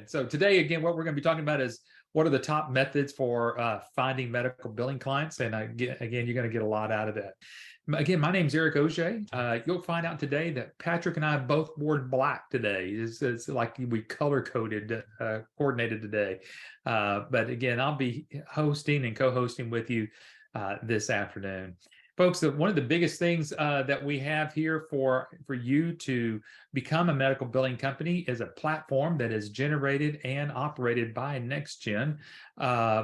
good. So today, again, what we're going to be talking about is what are the top methods for finding medical billing clients. And again, you're going to get a lot out of that. Again, my name's Eric Auger. You'll find out today that Patrick and I both wore black today. It's like we color-coded, coordinated today. But again, I'll be hosting and co-hosting with you this afternoon. Folks, one of the biggest things that we have here for you to become a medical billing company is a platform that is generated and operated by NextGen.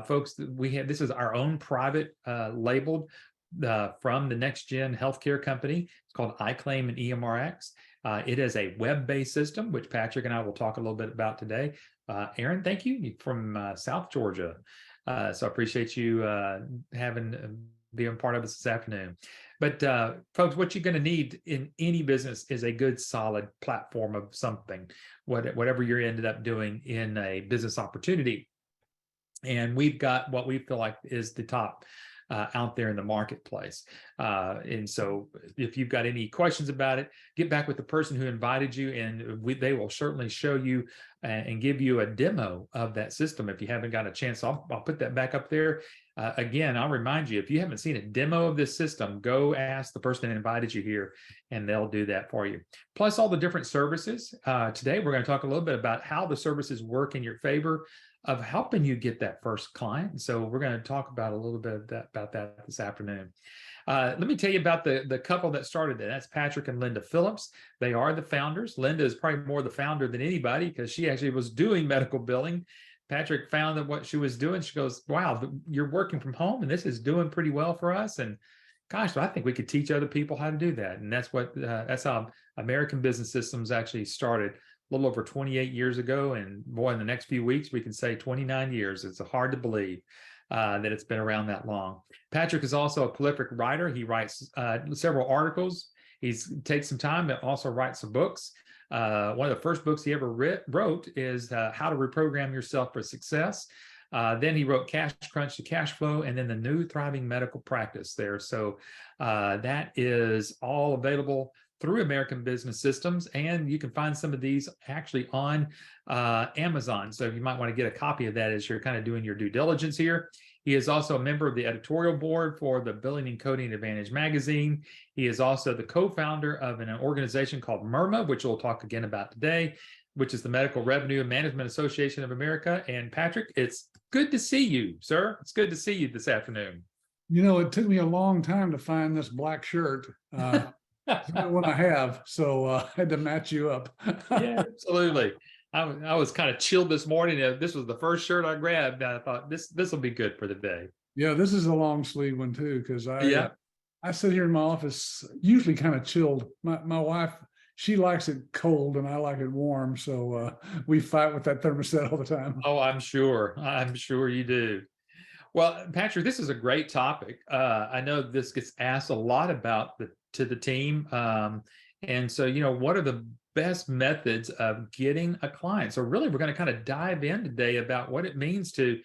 Folks, this is our own private labeled from the NextGen healthcare company. It's called iClaim and EMRx. It is a web-based system, which Patrick and I will talk a little bit about today. Aaron, thank you from South Georgia. So I appreciate you being part of us this afternoon. But folks, what you're going to need in any business is a good, solid platform of something, whatever you're ended up doing in a business opportunity. And we've got what we feel like is the top out there in the marketplace. And so if you've got any questions about it, get back with the person who invited you, and they will certainly show you and give you a demo of that system. If you haven't got a chance, I'll put that back up there. Again, I'll remind you, if you haven't seen a demo of this system, go ask the person that invited you here, and they'll do that for you. Plus all the different services. Today, we're going to talk a little bit about how the services work in your favor of helping you get that first client. So we're going to talk about a little bit about that this afternoon. Let me tell you about the couple that started it. That's Patrick and Linda Phillips. They are the founders. Linda is probably more the founder than anybody because she actually was doing medical billing. Patrick found that what she was doing, she goes, wow, you're working from home and this is doing pretty well for us. And gosh, I think we could teach other people how to do that. And that's how American Business Systems actually started a little over 28 years ago. And boy, in the next few weeks, we can say 29 years. It's hard to believe that it's been around that long. Patrick is also a prolific writer. He writes several articles. He takes some time and also writes some books. One of the first books he ever wrote is How to Reprogram Yourself for Success. Then he wrote Cash Crunch to Cash Flow, and then The New Thriving Medical Practice there. So that is all available through American Business Systems, and you can find some of these actually on Amazon. So you might want to get a copy of that as you're kind of doing your due diligence here. He is also a member of the editorial board for the Billing and Coding Advantage magazine. He is also the co-founder of an organization called MIRMA, which we'll talk again about today, which is the Medical Revenue and Management Association of America. And Patrick, it's good to see you, sir. It's good to see you this afternoon. You know, it took me a long time to find this black shirt. It's not one I have, so I had to match you up. Yeah, absolutely. I was kind of chilled this morning. This was the first shirt I grabbed, and I thought this will be good for the day. Yeah, this is a long sleeve one too, because I sit here in my office usually kind of chilled. My wife, she likes it cold and I like it warm, so we fight with that thermostat all the time. Oh, I'm sure you do. Well, Patrick, this is a great topic. I know this gets asked a lot about to the team. And so, what are the best methods of getting a client? So really, we're going to kind of dive in today about what it means to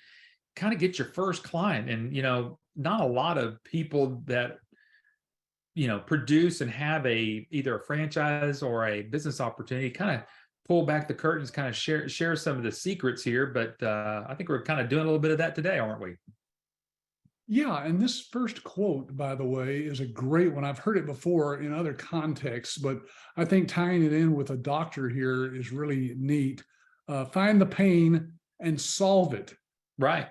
kind of get your first client. And, not a lot of people that, produce and have either a franchise or a business opportunity kind of pull back the curtains, kind of share some of the secrets here. But I think we're kind of doing a little bit of that today, aren't we? Yeah, and this first quote, by the way, is a great one. I've heard it before in other contexts, but I think tying it in with a doctor here is really neat. Find the pain and solve it. Right.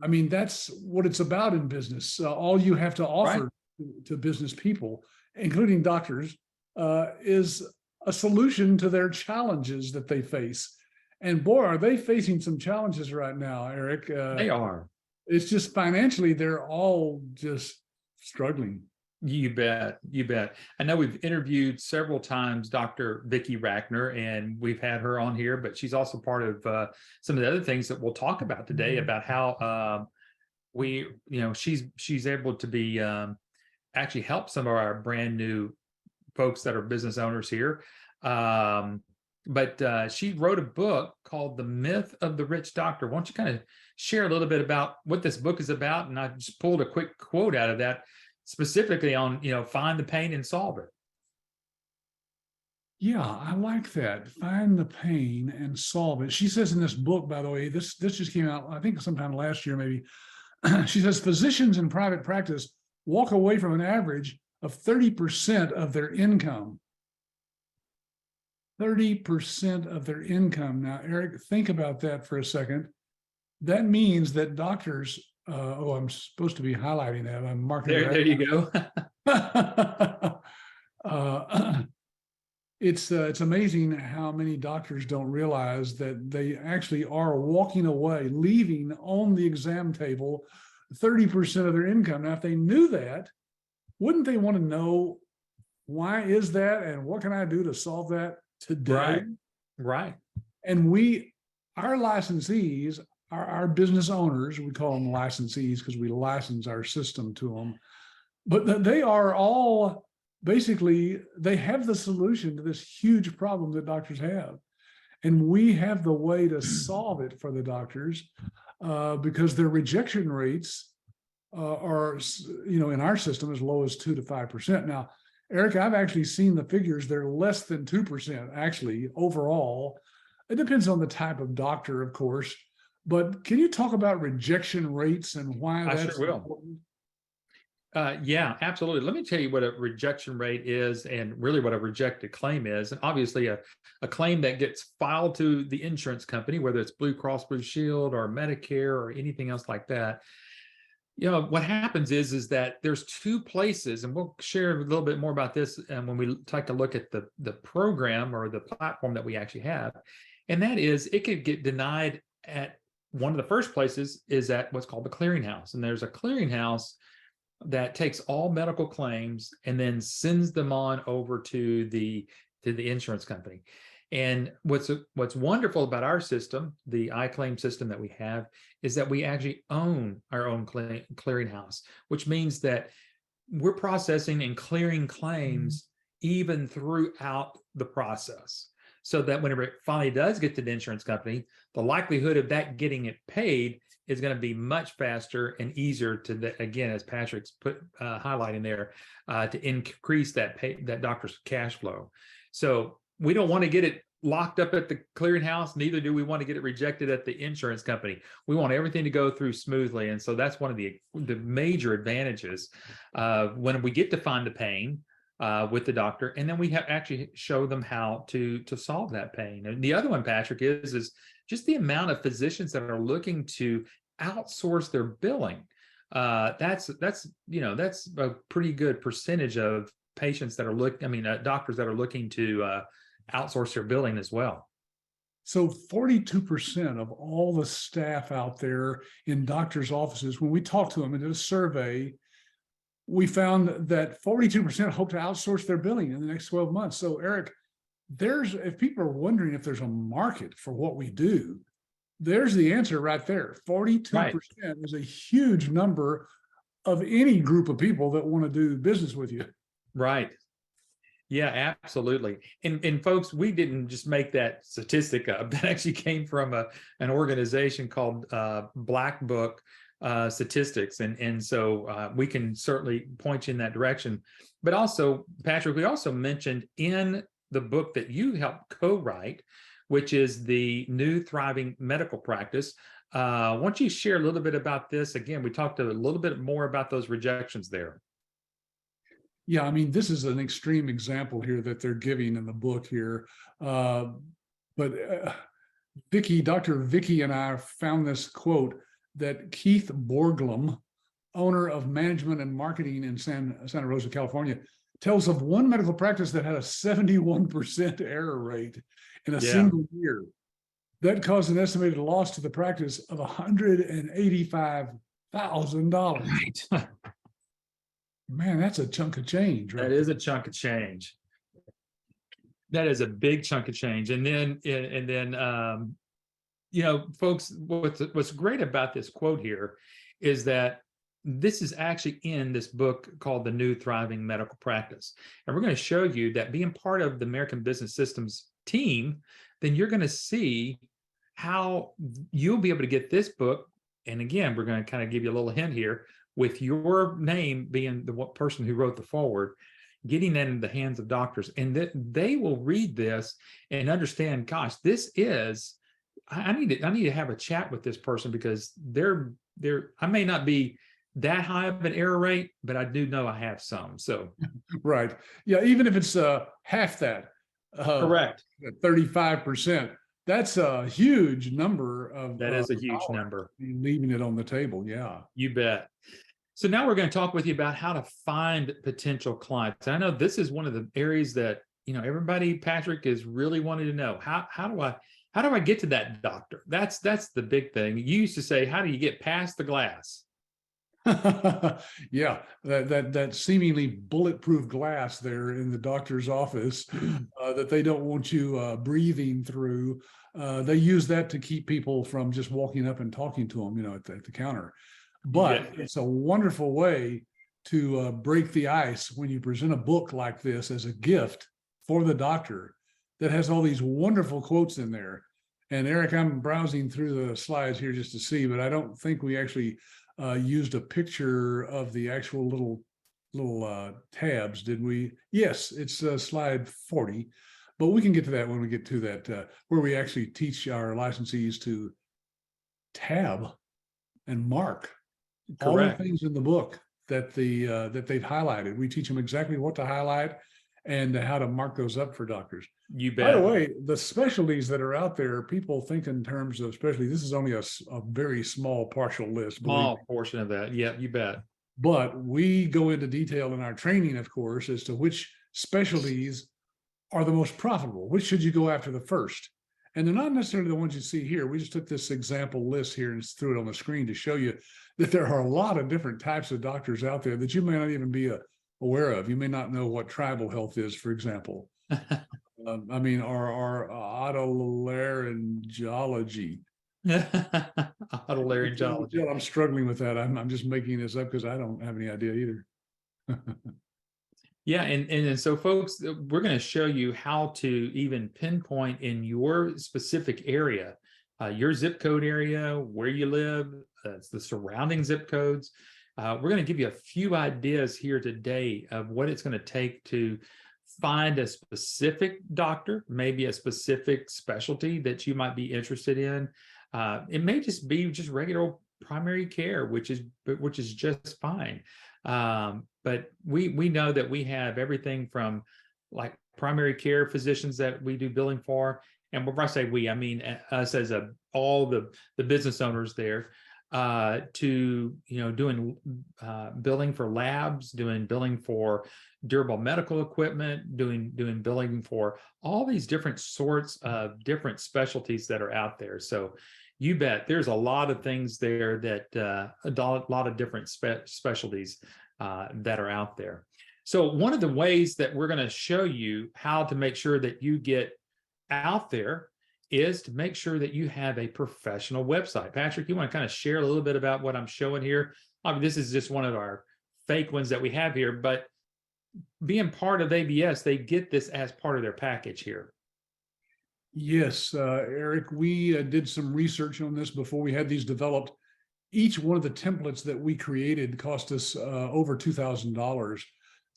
I mean, that's what it's about in business. All you have to offer to business people, including doctors, is a solution to their challenges that they face. And boy, are they facing some challenges right now, Eric. They are. It's just financially, they're all just struggling. You bet. I know we've interviewed several times Dr. Vicki Rackner, and we've had her on here, but she's also part of some of the other things that we'll talk about today about how she's able to be actually help some of our brand new folks that are business owners here. But she wrote a book called The Myth of the Rich Doctor. Why don't you kind of share a little bit about what this book is about? And I just pulled a quick quote out of that specifically on, find the pain and solve it. Yeah, I like that. Find the pain and solve it. She says in this book, by the way, this just came out, I think sometime last year, maybe. She says physicians in private practice walk away from an average of 30% of their income. 30% of their income. Now, Eric, think about that for a second. That means that doctors, I'm supposed to be highlighting that. I'm marking There it you go. right. It's amazing how many doctors don't realize that they actually are walking away, leaving on the exam table 30% of their income. Now, if they knew that, wouldn't they want to know why is that and what can I do to solve that today? Right. Right. And our licensees, our business owners, we call them licensees because we license our system to them, but they are all basically, they have the solution to this huge problem that doctors have. And we have the way to solve it for the doctors because their rejection rates are, in our system as low as 2 to 5%. Now, Eric, I've actually seen the figures. They're less than 2% actually overall. It depends on the type of doctor, of course. But can you talk about rejection rates and why I that's sure will. important? Yeah, absolutely. Let me tell you what a rejection rate is and really what a rejected claim is. And obviously, a claim that gets filed to the insurance company, whether it's Blue Cross Blue Shield or Medicare or anything else like that. What happens is that there's two places, and we'll share a little bit more about this when we take a look at the program or the platform that we actually have. And that is, it could get denied at one of the first places is at what's called the clearinghouse. And there's a clearinghouse that takes all medical claims and then sends them on over to the insurance company. And what's wonderful about our system, the iClaim system that we have, is that we actually own our own clearinghouse, which means that we're processing and clearing claims even throughout the process. So that whenever it finally does get to the insurance company, the likelihood of that getting it paid is going to be much faster and easier again, as Patrick's highlighting there, to increase that doctor's cash flow. So we don't want to get it locked up at the clearinghouse. Neither do we want to get it rejected at the insurance company. We want everything to go through smoothly. And so that's one of the major advantages when we get to find the pain with the doctor, and then we actually show them how to solve that pain. And the other one, Patrick, is just the amount of physicians that are looking to outsource their billing. That's a pretty good percentage of patients that are doctors that are looking to outsource their billing as well. So 42% of all the staff out there in doctors' offices, when we talked to them and did a survey, we found that 42% hope to outsource their billing in the next 12 months. So, Eric, if people are wondering if there's a market for what we do, there's the answer right there. 42% is a huge number of any group of people that want to do business with you. Right. Yeah, absolutely. And folks, we didn't just make that statistic up. That actually came from an organization called Black Book Statistics. And so we can certainly point you in that direction. But also, Patrick, we also mentioned in the book that you helped co-write, which is the New Thriving Medical Practice. Why don't you share a little bit about this? Again, we talked a little bit more about those rejections there. Yeah, I mean, this is an extreme example here that they're giving in the book here. But Dr. Vicky and I found this quote that Keith Borglum, owner of management and marketing in Santa Rosa, California, tells of one medical practice that had a 71% error rate in a single year. That caused an estimated loss to the practice of $185,000. Right. Man, that's a chunk of change, right? That is a chunk of change. That is a big chunk of change. And then, folks, what's great about this quote here is that this is actually in this book called The New Thriving Medical Practice. And we're going to show you that being part of the American Business Systems team, then you're going to see how you'll be able to get this book. And again, we're going to kind of give you a little hint here with your name being the person who wrote the foreword. getting that in the hands of doctors, and that they will read this and understand, gosh, this is, I need to have a chat with this person because I may not be that high of an error rate, but I do know I have some. So Right. Yeah. Even if it's half that, correct. 35%, that's a huge number of That is a huge dollars number. leaving it on the table. Yeah. You bet. So now we're going to talk with you about how to find potential clients. I know this is one of the areas that, everybody, Patrick, is really wanting to know. How do I get to that doctor? That's the big thing. You used to say, how do you get past the glass? Yeah, that seemingly bulletproof glass there in the doctor's office that they don't want you breathing through. They use that to keep people from just walking up and talking to them, at the counter. But it's a wonderful way to break the ice when you present a book like this as a gift for the doctor that has all these wonderful quotes in there. And Eric, I'm browsing through the slides here just to see, but I don't think we actually used a picture of the actual little tabs, did we? Yes, it's slide 40, but we can get to that when we get to that, where we actually teach our licensees to tab and mark all the things in the book that that they've highlighted. We teach them exactly what to highlight and how to mark those up for doctors. You bet. By the way, the specialties that are out there, people think in terms of specialties. This is only a very small partial list. Small portion of that. Yeah, you bet. But we go into detail in our training, of course, as to which specialties are the most profitable. Which should you go after the first? And they're not necessarily the ones you see here. We just took this example list here and threw it on the screen to show you that there are a lot of different types of doctors out there that you may not even be aware of. You may not know what tribal health is, for example. Or otolaryngology. Otolaryngology. I'm struggling with that. I'm just making this up because I don't have any idea either. Yeah, and so folks, we're going to show you how to even pinpoint in your specific area, your zip code area, where you live, the surrounding zip codes. We're going to give you a few ideas here today of what it's going to take to find a specific doctor, maybe a specific specialty that you might be interested in. It may just be just regular primary care, which is just fine. But we know that we have everything from like primary care physicians that we do billing for. And when I say we, I mean us as all the business owners there, to doing billing for labs, doing billing for durable medical equipment, doing billing for all these different sorts of different specialties that are out there. So you bet there's a lot of things there that a lot of different specialties that are out there. So one of the ways that we're going to show you how to make sure that you get out there is to make sure that you have a professional website. Patrick, you want to kind of share a little bit about what I'm showing here? I mean, this is just one of our fake ones that we have here, but being part of ABS, they get this as part of their package here. Yes, Eric, we did some research on this before we had these developed. Each one of the templates that we created cost us over $2,000.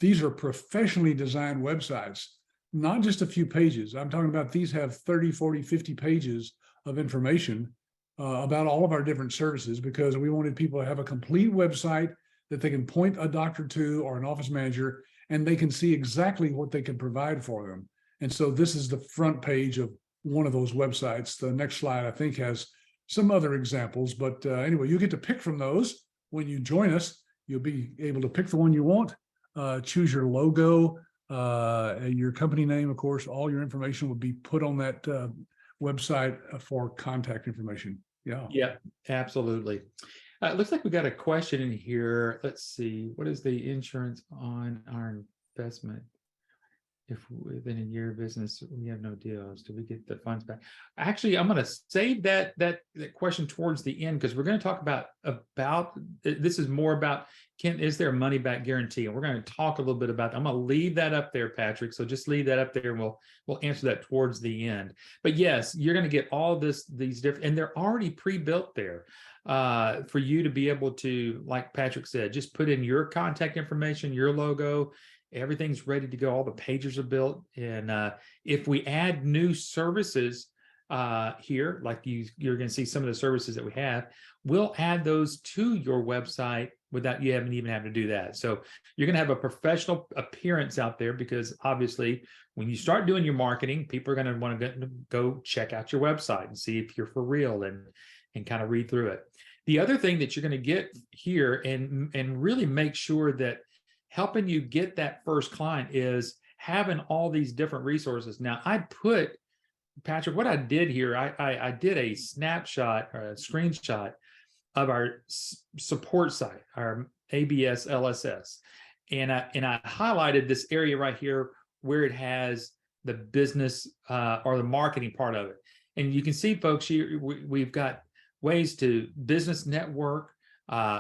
These are professionally designed websites, not just a few pages. I'm talking about these have 30, 40, 50 pages of information about all of our different services, because we wanted people to have a complete website that they can point a doctor to or an office manager, and they can see exactly what they can provide for them. And so this is the front page of one of those websites. The next slide, I think, has some other examples, but anyway, you get to pick from those. When you join us, you'll be able to pick the one you want, choose your logo, your company name, of course. All your information will be put on that website for contact information. Yeah, Absolutely. It looks like we got a question in here. Let's see. What is the insurance on our investment? If within a year of business we have no deals, do we get the funds back? Actually, I'm going to save that question towards the end, because we're going to talk about this is more about, is there a money back guarantee? And we're going to talk a little bit about that. I'm going to leave that up there, Patrick. So just leave that up there, and we'll answer that towards the end. But yes, you're going to get all these different, and they're already pre-built there for you to be able to, like Patrick said, just put in your contact information, your logo, Everything's ready to go. All the pages are built. And if we add new services here, like you're going to see some of the services that we have, we'll add those to your website without you even having to do that. So you're going to have a professional appearance out there, because obviously when you start doing your marketing, people are going to want to go check out your website and see if you're for real, and kind of read through it. The other thing that you're going to get here and really make sure that helping you get that first client is having all these different resources. Now, Patrick, what I did here, I did a snapshot or a screenshot of our support site, our ABS LSS. And I highlighted this area right here where it has the business or the marketing part of it. And you can see, folks, here we've got ways to business network,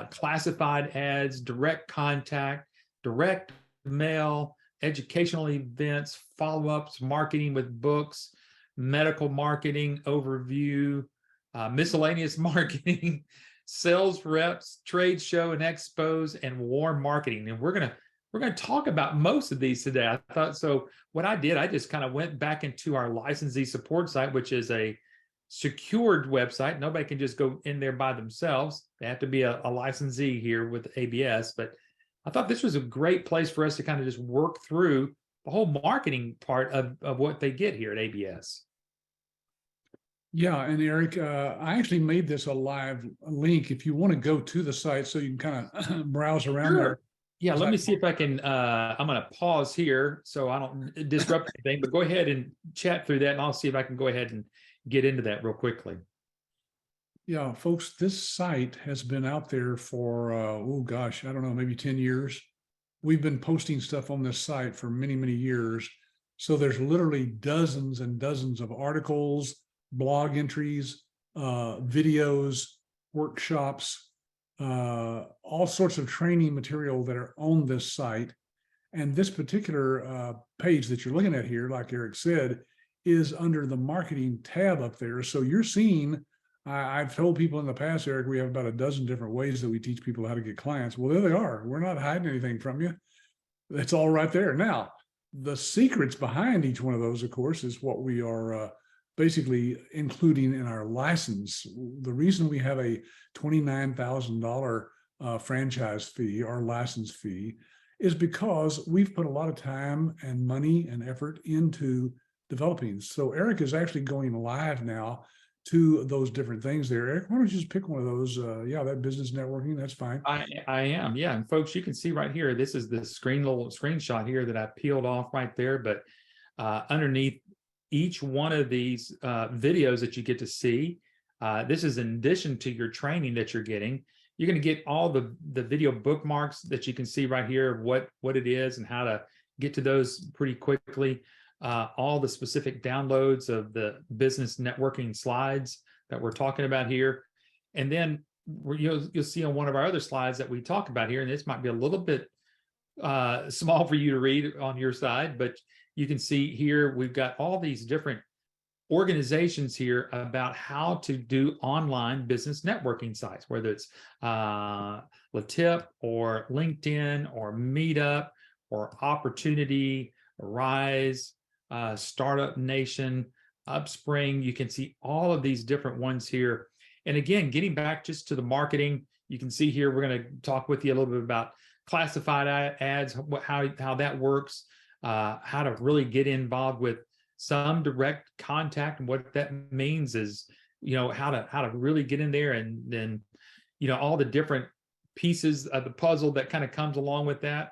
classified ads, direct contact, direct mail, educational events, follow-ups, marketing with books, medical marketing overview, miscellaneous marketing, sales reps, trade show and expos, and warm marketing. And we're gonna talk about most of these today. I thought so. What I did, I just kind of went back into our licensee support site, which is a secured website. Nobody can just go in there by themselves. They have to be a licensee here with ABS. But I thought this was a great place for us to kind of just work through the whole marketing part of what they get here at ABS. Yeah, and Eric, I actually made this a live link if you want to go to the site so you can kind of browse around there. Yeah, let me see if I can, I'm going to pause here so I don't disrupt anything, but go ahead and chat through that, and I'll see if I can go ahead and get into that real quickly. Yeah, folks, this site has been out there for, oh gosh, I don't know, maybe 10 years. We've been posting stuff on this site for many, many years. So there's literally dozens and dozens of articles, blog entries, videos, workshops, all sorts of training material that are on this site. And this particular page that you're looking at here, like Eric said, is under the marketing tab up there. So you're seeing, I've told people in the past, Eric, we have about a dozen different ways that we teach people how to get clients. Well, there they are. We're not hiding anything from you. It's all right there. Now, the secrets behind each one of those, of course, is what we are basically including in our license. The reason we have a $29,000 franchise fee, our license fee, is because we've put a lot of time and money and effort into developing. So Eric is actually going live now to those different things there. Eric, why don't you just pick one of those? Yeah, that business networking, that's fine. I am, yeah. And folks, you can see right here, this is the little screenshot here that I peeled off right there. But underneath each one of these videos that you get to see, this is in addition to your training that you're getting. You're going to get all the video bookmarks that you can see right here of what it is and how to get to those pretty quickly. All the specific downloads of the business networking slides that we're talking about here. And then you'll see on one of our other slides that we talk about here, and this might be a little bit small for you to read on your side, but you can see here we've got all these different organizations here about how to do online business networking sites, whether it's Latip or LinkedIn or Meetup or Opportunity, Rise, Startup Nation, Upspring. You can see all of these different ones here. And again, getting back just to the marketing, you can see here, we're going to talk with you a little bit about classified ads, how that works, how to really get involved with some direct contact. And what that means is, how to really get in there, and then, all the different pieces of the puzzle that kind of comes along with that.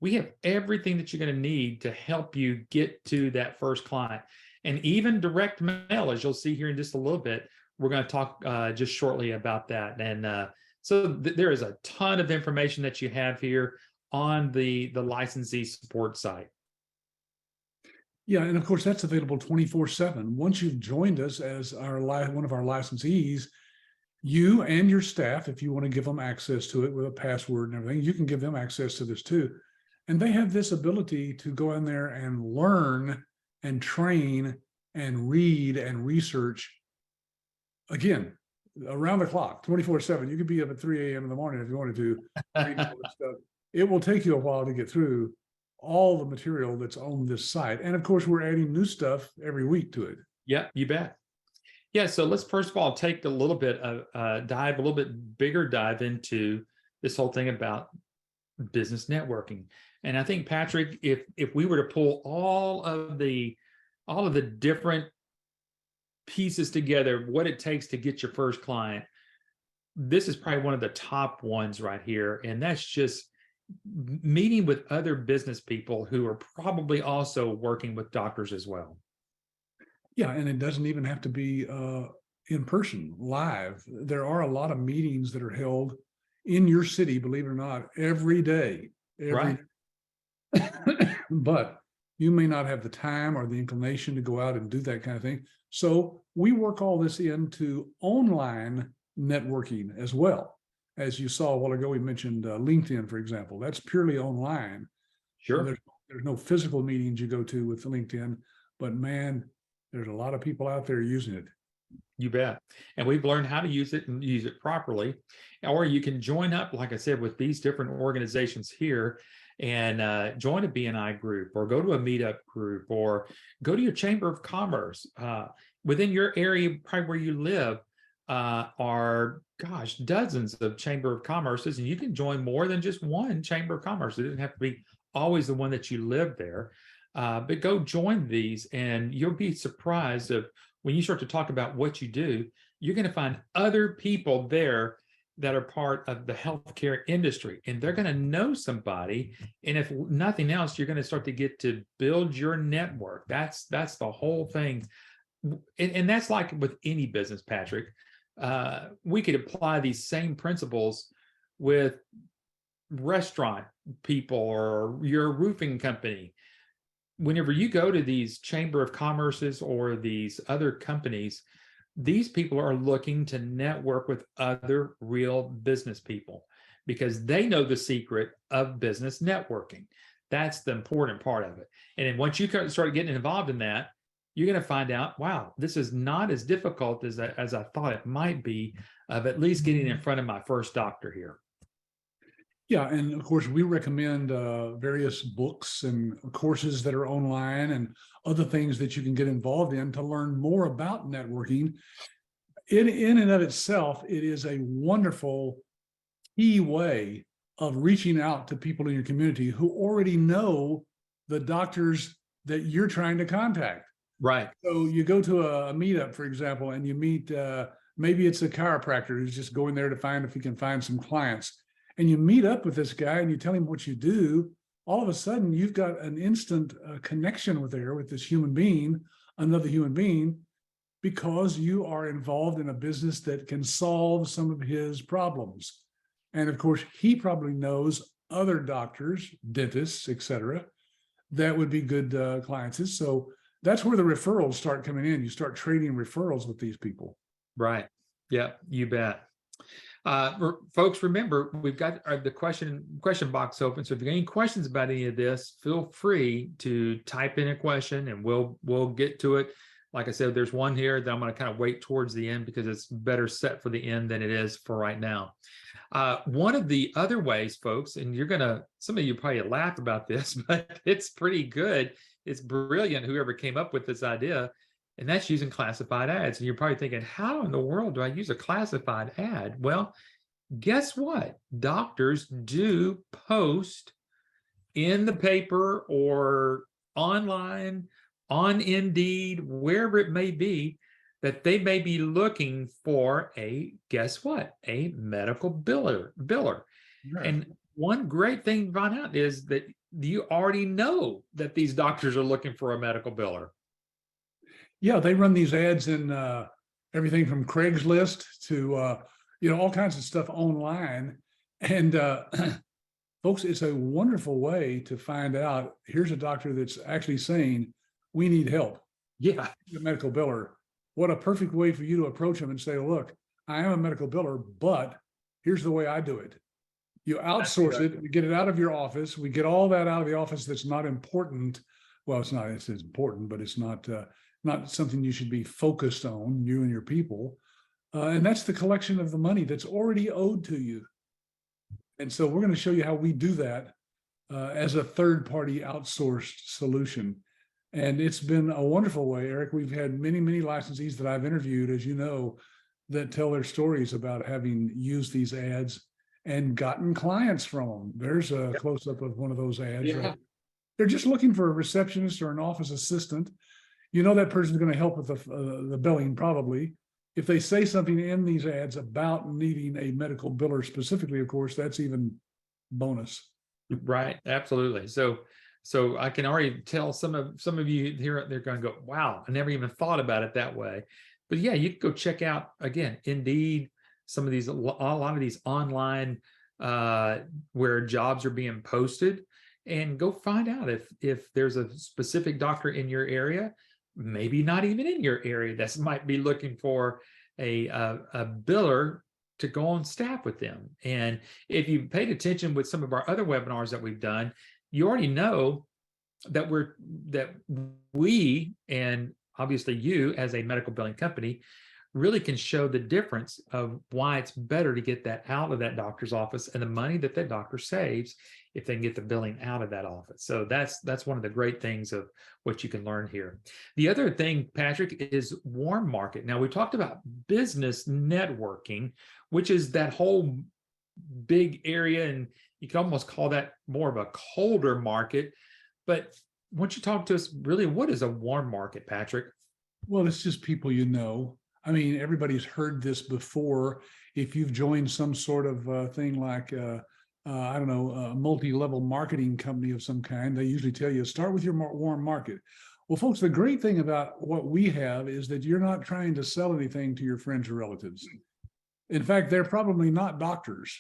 We have everything that you're going to need to help you get to that first client. And even direct mail, as you'll see here in just a little bit, we're going to talk just shortly about that. And so there is a ton of information that you have here on the licensee support site. Yeah, and of course, that's available 24/7. Once you've joined us as one of our licensees, you and your staff, if you want to give them access to it with a password and everything, you can give them access to this too. And they have this ability to go in there and learn and train and read and research, again, around the clock, 24/7. You could be up at 3 a.m. in the morning if you wanted to read all this stuff. It will take you a while to get through all the material that's on this site. And of course, we're adding new stuff every week to it. Yeah, you bet. Yeah, so let's first of all take a little bit of dive, a little bit bigger dive into this whole thing about business networking. And I think, Patrick, if we were to pull all of the different pieces together, what it takes to get your first client, this is probably one of the top ones right here. And that's just meeting with other business people who are probably also working with doctors as well. Yeah, and it doesn't even have to be in person, live. There are a lot of meetings that are held in your city, believe it or not, every day. Right. But you may not have the time or the inclination to go out and do that kind of thing. So we work all this into online networking as well. As you saw a while ago, we mentioned LinkedIn, for example. That's purely online. Sure. There's no physical meetings you go to with LinkedIn, but man, there's a lot of people out there using it. You bet. And we've learned how to use it and use it properly. Or you can join up, like I said, with these different organizations here and join a BNI group or go to a meetup group or go to your Chamber of Commerce. Within your area, probably where you live, are, gosh, dozens of Chamber of Commerces, and you can join more than just one Chamber of Commerce. It doesn't have to be always the one that you live there. But go join these and you'll be surprised of when you start to talk about what you do, you're going to find other people there that are part of the healthcare industry and they're going to know somebody. And if nothing else, you're going to start to get to build your network. That's the whole thing. And that's like with any business, Patrick. We could apply these same principles with restaurant people or your roofing company. Whenever you go to these Chamber of Commerces or these other companies, these people are looking to network with other real business people because they know the secret of business networking. That's the important part of it. And then once you start getting involved in that, you're going to find out, wow, this is not as difficult as I thought it might be, of at least getting in front of my first doctor here. Yeah, and of course, we recommend various books and courses that are online and other things that you can get involved in to learn more about networking. In and of itself, it is a wonderful key way of reaching out to people in your community who already know the doctors that you're trying to contact. Right. So you go to a meetup, for example, and you meet, maybe it's a chiropractor who's just going there to find if he can find some clients. And you meet up with this guy and you tell him what you do, all of a sudden you've got an instant connection with this human being, another human being, because you are involved in a business that can solve some of his problems. And of course, he probably knows other doctors, dentists, etc., that would be good clients. So that's where the referrals start coming in. You start trading referrals with these people. Right. Yeah, you bet. Folks, remember, we've got the question box open. So if you have any questions about any of this, feel free to type in a question and we'll get to it. Like I said, there's one here that I'm going to kind of wait towards the end because it's better set for the end than it is for right now. One of the other ways, folks, and some of you probably laugh about this, but it's pretty good. It's brilliant, whoever came up with this idea. And that's using classified ads. And you're probably thinking, how in the world do I use a classified ad? Well, guess what? Doctors do post in the paper or online, on Indeed, wherever it may be, that they may be looking for guess what? A medical biller. Right. And one great thing to find out is that you already know that these doctors are looking for a medical biller. Yeah, they run these ads in everything from Craigslist to all kinds of stuff online. And folks, it's a wonderful way to find out. Here's a doctor that's actually saying, we need help. Yeah, a medical biller. What a perfect way for you to approach them and say, look, I am a medical biller, but here's the way I do it. You outsource it, we get it out of your office. We get all that out of the office that's not important. Well, it's important, but it's not something you should be focused on, you and your people. And that's the collection of the money that's already owed to you. And so we're going to show you how we do that as a third-party outsourced solution. And it's been a wonderful way, Eric. We've had many, many licensees that I've interviewed, as you know, that tell their stories about having used these ads and gotten clients from them. There's a close-up of one of those ads. Yeah. Right? They're just looking for a receptionist or an office assistant. You know that person's going to help with the billing probably. If they say something in these ads about needing a medical biller specifically, of course, that's even bonus. Right. Absolutely. So I can already tell some of you here, they're going to go, wow, I never even thought about it that way. But yeah, you can go check out again, Indeed, some of these, a lot of these online where jobs are being posted, and go find out if there's a specific doctor in your area, maybe not even in your area, that might be looking for a biller to go on staff with them. And if you paid attention with some of our other webinars that we've done, you already know that we, and obviously you as a medical billing company, really can show the difference of why it's better to get that out of that doctor's office and the money that that doctor saves if they can get the billing out of that office. So that's one of the great things of what you can learn here. The other thing, Patrick, is warm market. Now, we talked about business networking, which is that whole big area, and you can almost call that more of a colder market. But why don't you talk to us really, what is a warm market, Patrick? Well, it's just people you know. I mean, everybody's heard this before. If you've joined some sort of thing like, I don't know, a multi-level marketing company of some kind, they usually tell you, start with your warm market. Well, folks, the great thing about what we have is that you're not trying to sell anything to your friends or relatives. In fact, they're probably not doctors,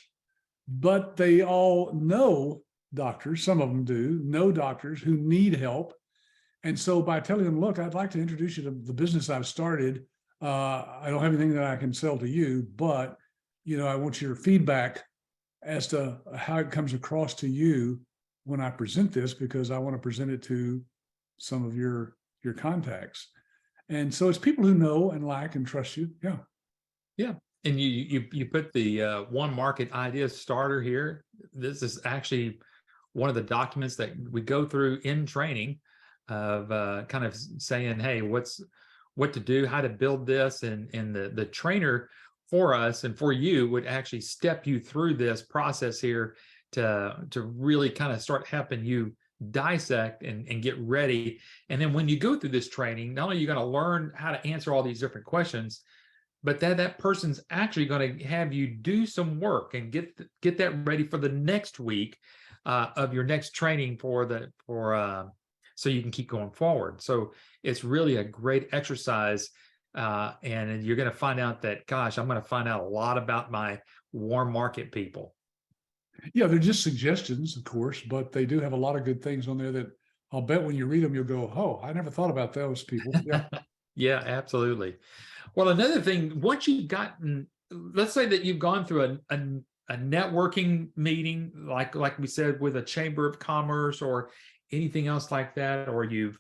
but they all know doctors. Some of them do know doctors who need help. And so by telling them, look, I'd like to introduce you to the business I've started. I don't have anything that I can sell to you, but I want your feedback as to how it comes across to you when I present this, because I want to present it to some of your contacts. And so it's people who know and like and trust you. Yeah. Yeah. And you put the One Market Idea Starter here. This is actually one of the documents that we go through in training of kind of saying, hey, what to do, how to build this, and the trainer for us and for you would actually step you through this process here to really kind of start helping you dissect and get ready. And then when you go through this training, not only are you going to learn how to answer all these different questions, but that person's actually going to have you do some work and get that ready for the next week of your next training so you can keep going forward. So it's really a great exercise. And you're going to find out that, gosh, I'm going to find out a lot about my warm market people. Yeah, they're just suggestions, of course, but they do have a lot of good things on there that I'll bet when you read them, you'll go, oh, I never thought about those people. Yeah. Yeah, absolutely. Well, another thing, once you've gotten, let's say that you've gone through a networking meeting, like we said, with a chamber of commerce or anything else like that, or you've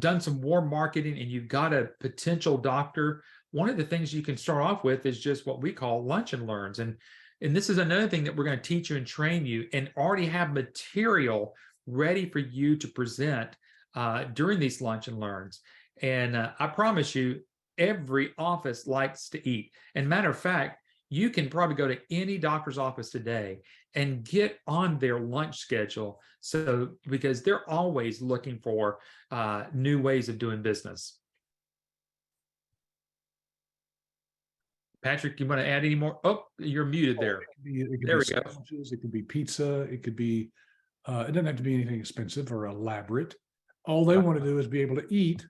done some warm marketing and you've got a potential doctor. One of the things you can start off with is just what we call lunch and learns. And this is another thing that we're going to teach you and train you, and already have material ready for you to present during these lunch and learns. And I promise you, every office likes to eat. And matter of fact, you can probably go to any doctor's office today and get on their lunch schedule. So, because they're always looking for new ways of doing business. Patrick, you want to add any more? Oh, you're muted there. There we go. It could be pizza. It could be, it doesn't have to be anything expensive or elaborate. All they want to do is be able to eat.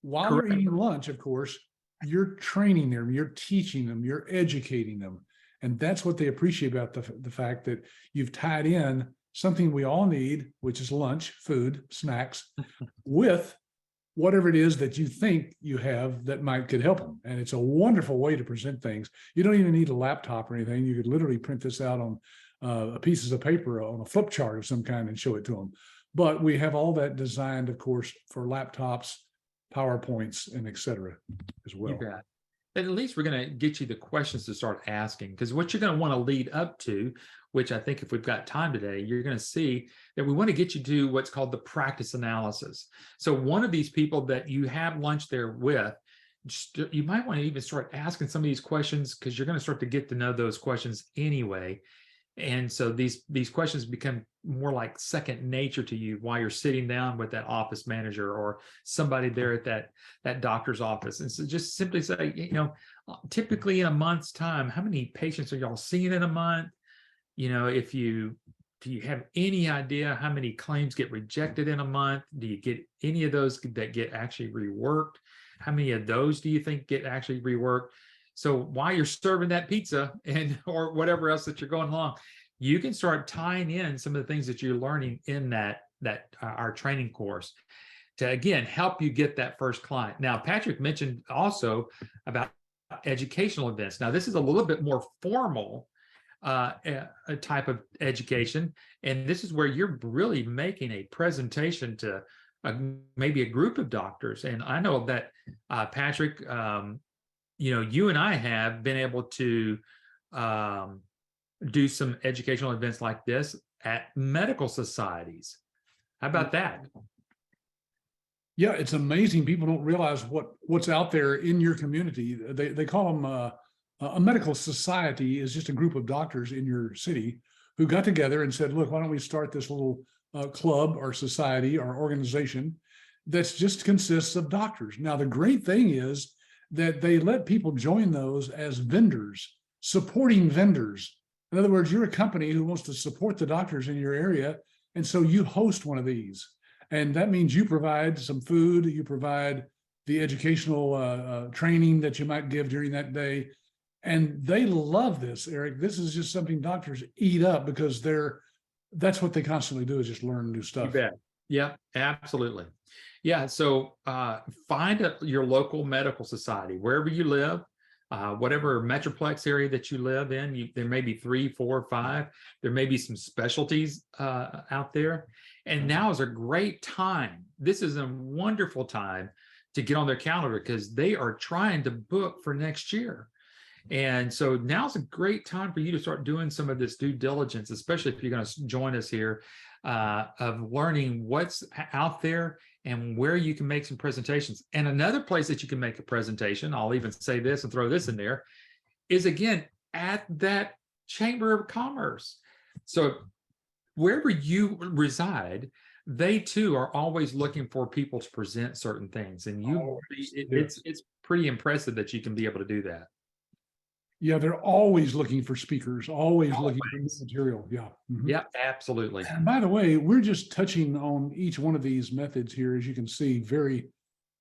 While Correct. they're eating lunch, of course, you're training them, you're teaching them, you're educating them. And that's what they appreciate about the fact that you've tied in something we all need, which is lunch, food, snacks, with whatever it is that you think you have that could help them. And it's a wonderful way to present things. You don't even need a laptop or anything. You could literally print this out on pieces of paper on a flip chart of some kind and show it to them. But we have all that designed, of course, for laptops, PowerPoints, and et cetera as well. at least we're going to get you the questions to start asking, because what you're going to want to lead up to, which I think if we've got time today, you're going to see that we want to get you to what's called the practice analysis. So one of these people that you have lunch there with, you might want to even start asking some of these questions, because you're going to start to get to know those questions anyway. And so these questions become more like second nature to you while you're sitting down with that office manager or somebody there at that doctor's office. And so just simply say, typically in a month's time, how many patients are y'all seeing in a month? Do you have any idea how many claims get rejected in a month? Do you get any of those that get actually reworked? How many of those do you think get actually reworked? So while you're serving that pizza or whatever else that you're going along, you can start tying in some of the things that you're learning in that our training course to, again, help you get that first client. Now, Patrick mentioned also about educational events. Now, this is a little bit more formal a type of education, and this is where you're really making a presentation to maybe a group of doctors. And I know that Patrick, you and I have been able to do some educational events like this at medical societies. How about that? Yeah, it's amazing. People don't realize what's out there in your community. They call them a medical society is just a group of doctors in your city who got together and said, look, why don't we start this little club or society or organization that's just consists of doctors. Now, the great thing is that they let people join those as vendors, supporting vendors. In other words, you're a company who wants to support the doctors in your area, and so you host one of these. And that means you provide some food, you provide the educational training that you might give during that day. And they love this, Eric. This is just something doctors eat up because that's what they constantly do, is just learn new stuff. You bet. Yeah, absolutely. Yeah. So find your local medical society, wherever you live, whatever metroplex area that you live in. There may be 3, 4, 5. There may be some specialties out there. And now is a great time. This is a wonderful time to get on their calendar, because they are trying to book for next year. And so now's a great time for you to start doing some of this due diligence, especially if you're going to join us here, of learning what's out there and where you can make some presentations. And another place that you can make a presentation, I'll even say this and throw this in there, is again at that Chamber of Commerce. So wherever you reside, they too are always looking for people to present certain things. And it's pretty impressive that you can be able to do that. Yeah, they're always looking for speakers, always looking for new material. Yeah. Mm-hmm. Yeah, absolutely. And by the way, we're just touching on each one of these methods here, as you can see, very,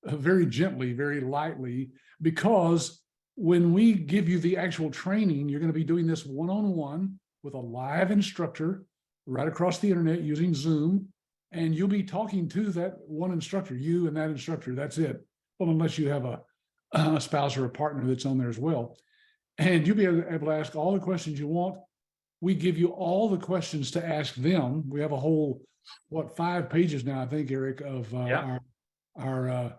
very gently, very lightly, because when we give you the actual training, you're going to be doing this one-on-one with a live instructor right across the internet using Zoom, and you'll be talking to that one instructor, you and that instructor. That's it. Well, unless you have a spouse or a partner that's on there as well. And you'll be able to ask all the questions you want. We give you all the questions to ask them. We have a whole, 5 pages now, I think, Eric, of our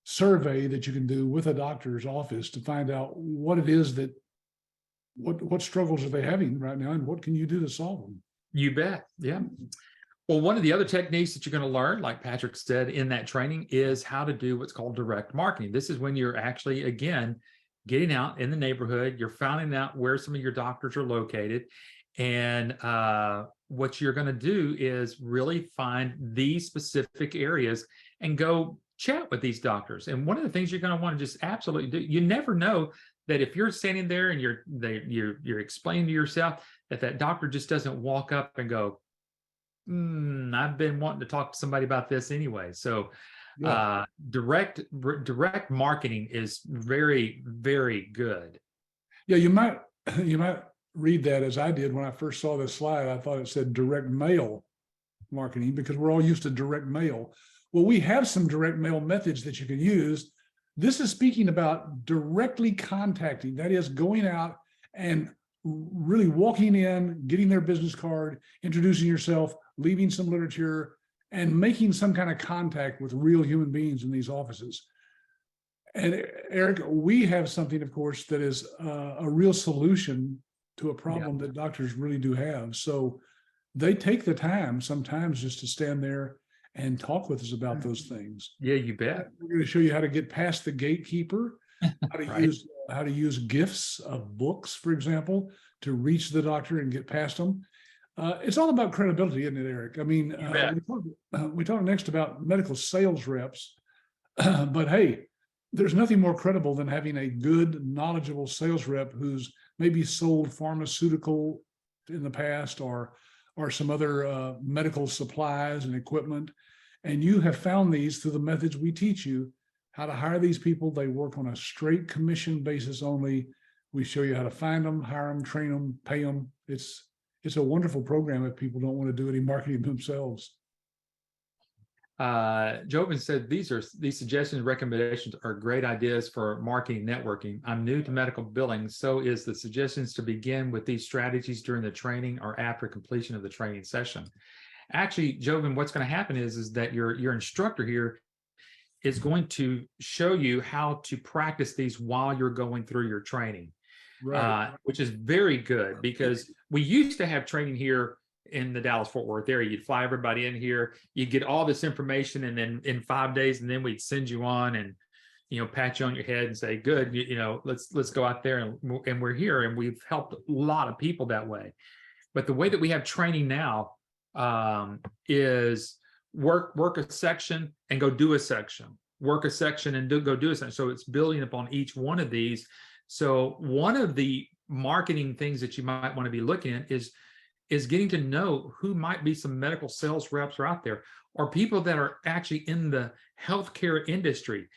survey that you can do with a doctor's office to find out what it is that, what struggles are they having right now, and what can you do to solve them? You bet. Yeah. Well, one of the other techniques that you're going to learn, like Patrick said in that training, is how to do what's called direct marketing. This is when you're actually, again, getting out in the neighborhood, you're finding out where some of your doctors are located. And what you're going to do is really find these specific areas and go chat with these doctors. And one of the things you're going to want to just absolutely do, you never know that if you're standing there and you're explaining to yourself that doctor just doesn't walk up and go, I've been wanting to talk to somebody about this anyway. So direct marketing is very, very good. Yeah, you might read that as I did when I first saw this slide. I thought it said direct mail marketing, because we're all used to direct mail. Well, we have some direct mail methods that you can use. This is speaking about directly contacting, that is going out and really walking in, getting their business card, introducing yourself, leaving some literature, and making some kind of contact with real human beings in these offices. And Eric, we have something, of course, that is a real solution to a Yeah. problem that doctors really do have. So they take the time sometimes just to stand there and talk with us about those things. Yeah, you bet. We're going to show you how to get past the gatekeeper, how to Right. use gifts of books, for example, to reach the doctor and get past them. It's all about credibility, isn't it, Eric? I mean, bet. we talk next about medical sales reps, but hey, there's nothing more credible than having a good, knowledgeable sales rep who's maybe sold pharmaceutical in the past or some other medical supplies and equipment. And you have found these through the methods we teach you how to hire these people. They work on a straight commission basis only. We show you how to find them, hire them, train them, pay them. It's a wonderful program if people don't want to do any marketing themselves. Joven said these suggestions and recommendations are great ideas for marketing networking. I'm new to medical billing, so is the suggestions to begin with these strategies during the training or after completion of the training session. Actually, Joven, what's going to happen is that your instructor here is going to show you how to practice these while you're going through your training, which is very good, because we used to have training here in the Dallas-Fort Worth area. You'd fly everybody in here, you'd get all this information, and then in 5 days, and then we'd send you on and, pat you on your head and say, good, let's go out there, and we're here, and we've helped a lot of people that way. But the way that we have training now is work a section and go do a section, work a section and go do a section. So it's building upon each one of these. So one of the marketing things that you might want to be looking at is getting to know who might be some medical sales reps are out there, or people that are actually in the healthcare industry.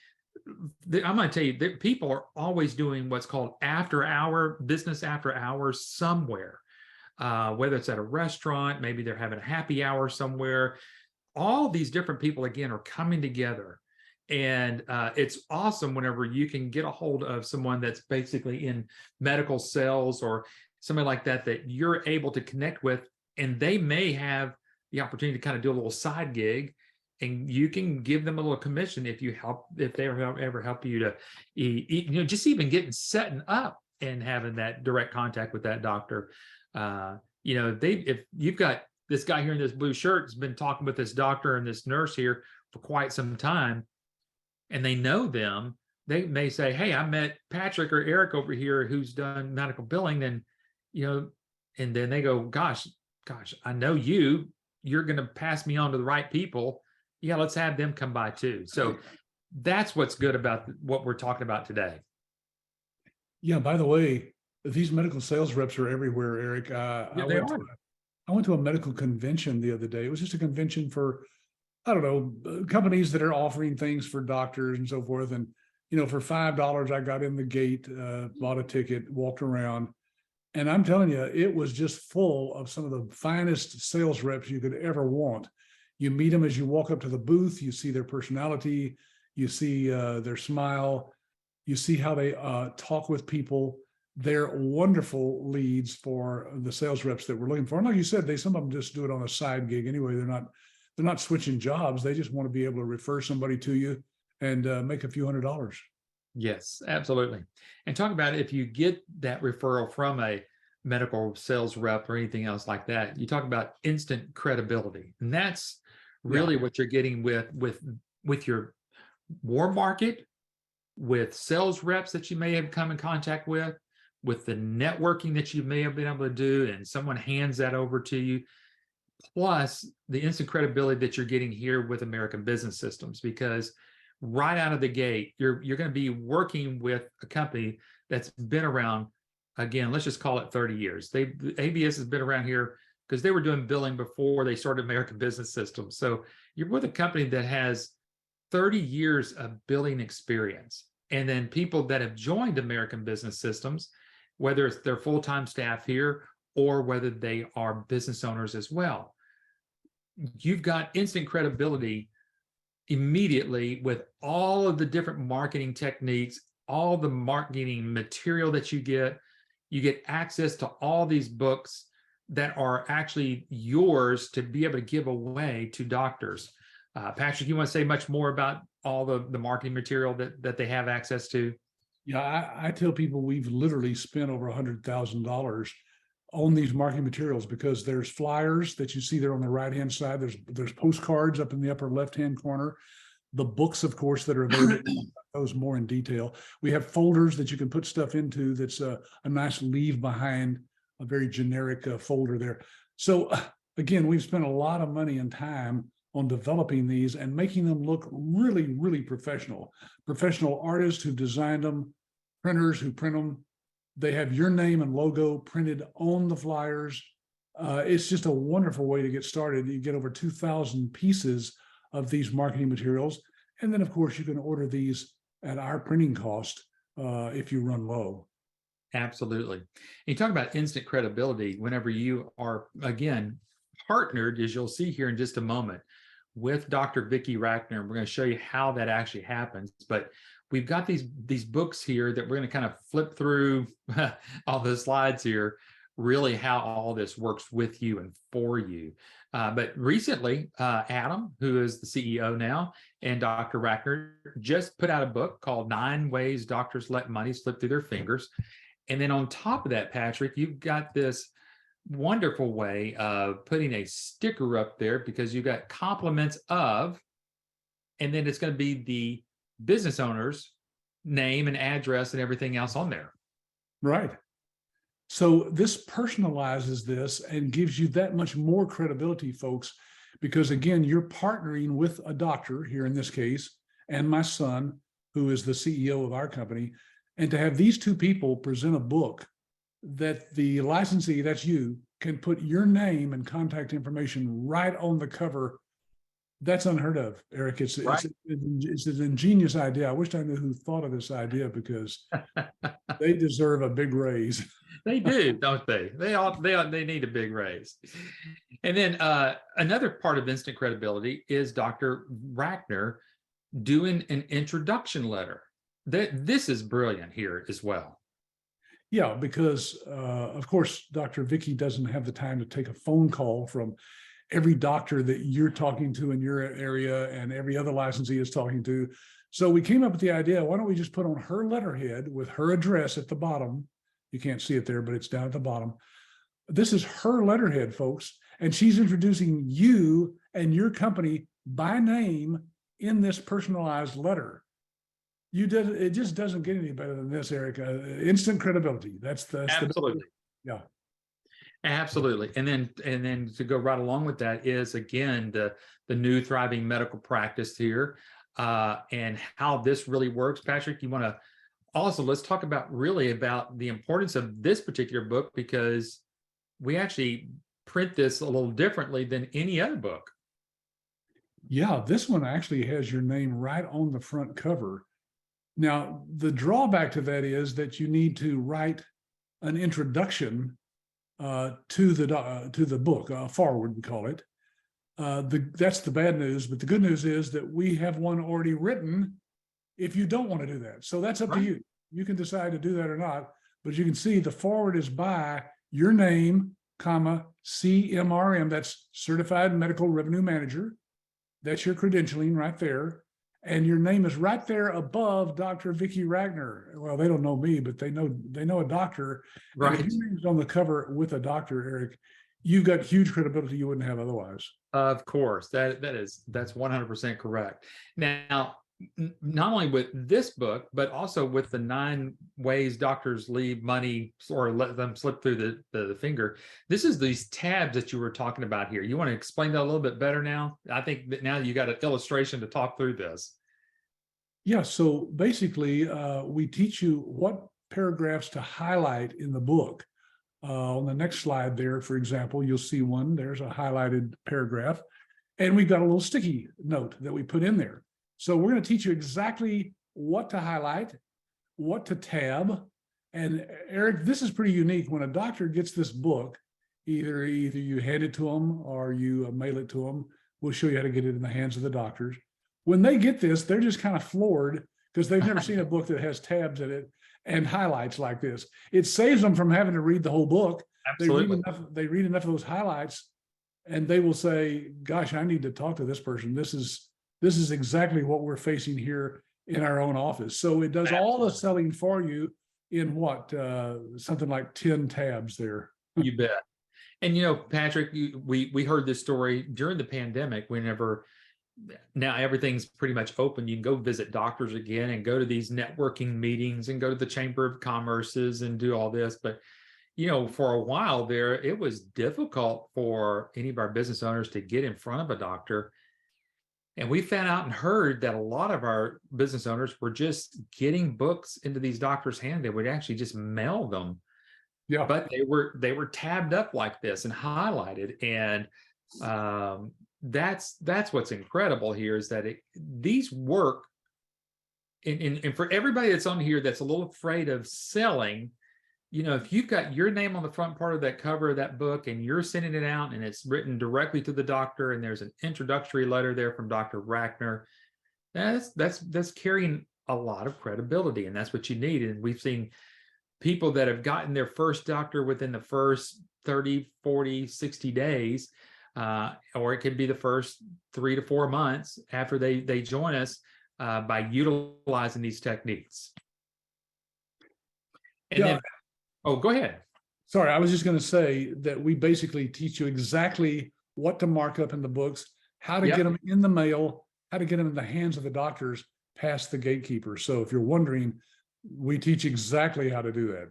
I'm going to tell you that people are always doing what's called business after hours somewhere, whether it's at a restaurant, maybe they're having a happy hour somewhere. All these different people, again, are coming together. And it's awesome whenever you can get a hold of someone that's basically in medical sales or somebody like that you're able to connect with, and they may have the opportunity to kind of do a little side gig, and you can give them a little commission if they ever help you to just even getting setting up and having that direct contact with that doctor. If you've got this guy here in this blue shirt has been talking with this doctor and this nurse here for quite some time, and they know them, they may say, hey, I met Patrick or Eric over here who's done medical billing, and and then they go, gosh, I know you're going to pass me on to the right people. Yeah, let's have them come by too. So that's what's good about what we're talking about today. Yeah, by the way, these medical sales reps are everywhere, Eric. I went to a medical convention the other day. It was just a convention for, I don't know, companies that are offering things for doctors and so forth. And, for $5, I got in the gate, bought a ticket, walked around. And I'm telling you, it was just full of some of the finest sales reps you could ever want. You meet them as you walk up to the booth, you see their personality, you see their smile, you see how they talk with people. They're wonderful leads for the sales reps that we're looking for. And like you said, some of them just do it on a side gig anyway. They're not switching jobs. They just want to be able to refer somebody to you and make a few $100s. Yes, absolutely. And talk about if you get that referral from a medical sales rep or anything else like that, you talk about instant credibility. And that's really what you're getting with your warm market, with sales reps that you may have come in contact with the networking that you may have been able to do, and someone hands that over to you, plus the instant credibility that you're getting here with American Business Systems, because right out of the gate, you're going to be working with a company that's been around, again, let's just call it 30 years. ABS has been around here because they were doing billing before they started American Business Systems. So you're with a company that has 30 years of billing experience. And then people that have joined American Business Systems, whether it's their full-time staff here or whether they are business owners as well, you've got instant credibility immediately with all of the different marketing techniques, all the marketing material that you get. You get access to all these books that are actually yours to be able to give away to doctors. Patrick, you want to say much more about all the marketing material that they have access to? Yeah, I tell people we've literally spent over $100,000 on these marketing materials because there's flyers that you see there on the right-hand side. There's postcards up in the upper left-hand corner. The books, of course, that are available, those more in detail. We have folders that you can put stuff into that's a nice leave behind, a very generic folder there. So again, we've spent a lot of money and time on developing these and making them look really, really professional. Professional artists who designed them, printers who print them. They have your name and logo printed on the flyers. It's just a wonderful way to get started. You get over 2,000 pieces of these marketing materials. And then, of course, you can order these at our printing cost if you run low. Absolutely. And you talk about instant credibility whenever you are, again, partnered, as you'll see here in just a moment, with Dr. Vicki Rackner. We're going to show you how that actually happens. But we've got these books here that we're going to kind of flip through all the slides here, really how all this works with you and for you. But recently, Adam, who is the CEO now, and Dr. Rackner just put out a book called 9 Ways Doctors Let Money Slip Through Their Fingers. And then on top of that, Patrick, you've got this wonderful way of putting a sticker up there because you've got compliments of, and then it's going to be the business owner's name and address and everything else on there. Right. So this personalizes this and gives you that much more credibility, folks, because again, you're partnering with a doctor here in this case, and my son, who is the CEO of our company. And to have these two people present a book that the licensee, that's you, can put your name and contact information right on the cover, that's unheard of, Eric. It's an ingenious idea. I wish I knew who thought of this idea because they deserve a big raise. They do, don't they? They need a big raise. And then another part of instant credibility is Dr. Rackner doing an introduction letter. This is brilliant here as well. Yeah, because of course, Dr. Vicki doesn't have the time to take a phone call from every doctor that you're talking to in your area and every other licensee is talking to. So we came up with the idea, why don't we just put on her letterhead with her address at the bottom? You can't see it there, but it's down at the bottom. This is her letterhead, folks. And she's introducing you and your company by name in this personalized letter. It just doesn't get any better than this, Eric. Instant credibility. That's absolutely. Yeah. Absolutely. And then to go right along with that is again the new thriving medical practice here and how this really works. Patrick, you want to also let's talk about the importance of this particular book because we actually print this a little differently than any other book. Yeah, this one actually has your name right on the front cover. Now, the drawback to that is that you need to write an introduction to the book, forward we call it. That's the bad news, but the good news is that we have one already written if you don't want to do that. So that's up to you. You can decide to do that or not, but you can see the forward is by your name, comma, CMRM, that's Certified Medical Revenue Manager. That's your credentialing right there. And your name is right there above Dr. Vicki Rackner. Well, they don't know me, but they know a doctor. Right. And if your name's on the cover with a doctor, Eric, you've got huge credibility you wouldn't have otherwise. Of course, that's 100% correct. Now, not only with this book, but also with the 9 ways doctors leave money or let them slip through the finger. This is these tabs that you were talking about here. You want to explain that a little bit better now? I think that now you got an illustration to talk through this. Yeah, so basically, we teach you what paragraphs to highlight in the book. On the next slide there, for example, you'll see one. There's a highlighted paragraph. And we've got a little sticky note that we put in there. So we're going to teach you exactly what to highlight, what to tab. And Eric, this is pretty unique. When a doctor gets this book, either you hand it to them or you mail it to them. We'll show you how to get it in the hands of the doctors. When they get this, they're just kind of floored because they've never seen a book that has tabs in it and highlights like this. It saves them from having to read the whole book. Absolutely. They read enough of those highlights and they will say, gosh, I need to talk to this person. This is exactly what we're facing here in our own office. So it does all the selling for you in something like 10 tabs there. You bet. And Patrick, we heard this story during the pandemic. Whenever now everything's pretty much open, you can go visit doctors again and go to these networking meetings and go to the Chamber of Commerce's and do all this. But for a while there, it was difficult for any of our business owners to get in front of a doctor. And we found out and heard that a lot of our business owners were just getting books into these doctors' hands. They would actually just mail them. Yeah. But they were tabbed up like this and highlighted. And that's what's incredible here, is that these work. And for everybody that's on here that's a little afraid of selling, if you've got your name on the front part of that cover of that book and you're sending it out and it's written directly to the doctor and there's an introductory letter there from Dr. Rackner, that's carrying a lot of credibility, and that's what you need. And we've seen people that have gotten their first doctor within the first 30, 40, 60 days, or it could be the first 3 to 4 months after they join us, by utilizing these techniques. And then, oh, go ahead. Sorry, I was just going to say that we basically teach you exactly what to mark up in the books, how to get them in the mail, how to get them in the hands of the doctors past the gatekeeper. So if you're wondering, we teach exactly how to do that.